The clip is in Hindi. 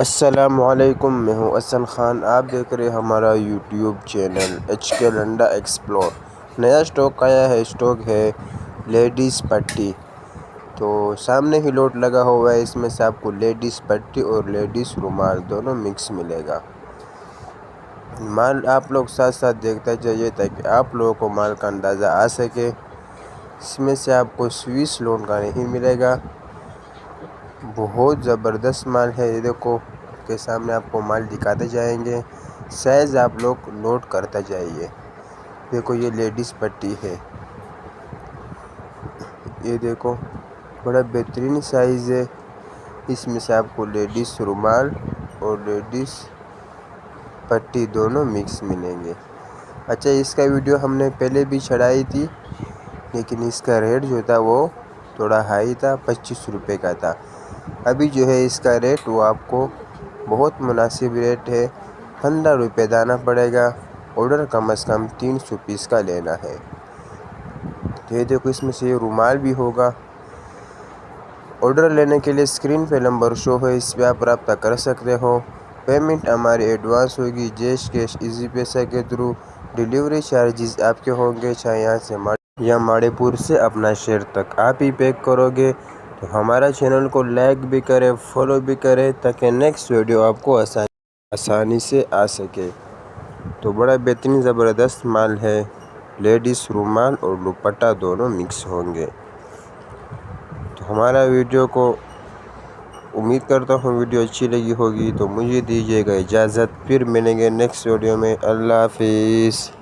अस्सलामुअलैकुम, मैं हूं अहसन ख़ान। आप देख रहे हैं हमारा यूट्यूब चैनल HK लंडा एक्सप्लोर। नया स्टॉक आया है। स्टॉक है लेडीज़ पट्टी। तो सामने ही लोड लगा हुआ है। इसमें से आपको लेडीज़ पट्टी और लेडीज़ रुमाल दोनों मिक्स मिलेगा। माल आप लोग साथ साथ देखते जाइए ताकि आप लोगों को माल का अंदाज़ा आ सके। इसमें से आपको स्विस लोन का नहीं मिलेगा। बहुत ज़बरदस्त माल है। ये देखो के सामने आपको माल दिखाते जाएंगे। साइज़ आप लोग नोट करते जाइए। देखो ये लेडीज़ पट्टी है। ये देखो बड़ा बेहतरीन साइज़ है। इसमें से आपको लेडीज़ रुमाल और लेडीज़ पट्टी दोनों मिक्स मिलेंगे। अच्छा, इसका वीडियो हमने पहले भी चढ़ाई थी, लेकिन इसका रेट जो था वो थोड़ा हाई था, 25 रुपये का था। अभी जो है इसका रेट वो आपको बहुत मुनासिब रेट है। 15 रुपये देना पड़ेगा। ऑर्डर कम से कम 300 पीस का लेना है। तो ये देखो इसमें से ये रुमाल भी होगा। ऑर्डर लेने के लिए स्क्रीन पे नंबर शो है, इस पर आप रब्ता कर सकते हो। पेमेंट हमारी एडवांस होगी जैश कैश इजी पैसा के थ्रू। डिलीवरी चार्जेस आपके होंगे, चाहे यहाँ से या माड़ेपुर से अपना शहर तक आप ही पैक करोगे। तो हमारा चैनल को लाइक भी करें, फॉलो भी करें, ताकि नेक्स्ट वीडियो आपको आसानी से आ सके। तो बड़ा बेहतरीन ज़बरदस्त माल है। लेडीज़ रुमाल और दुपट्टा दोनों मिक्स होंगे। तो हमारा वीडियो को उम्मीद करता हूँ वीडियो अच्छी लगी होगी। तो मुझे दीजिएगा इजाज़त, फिर मिलेंगे नेक्स्ट वीडियो में। अल्लाह हाफिज़।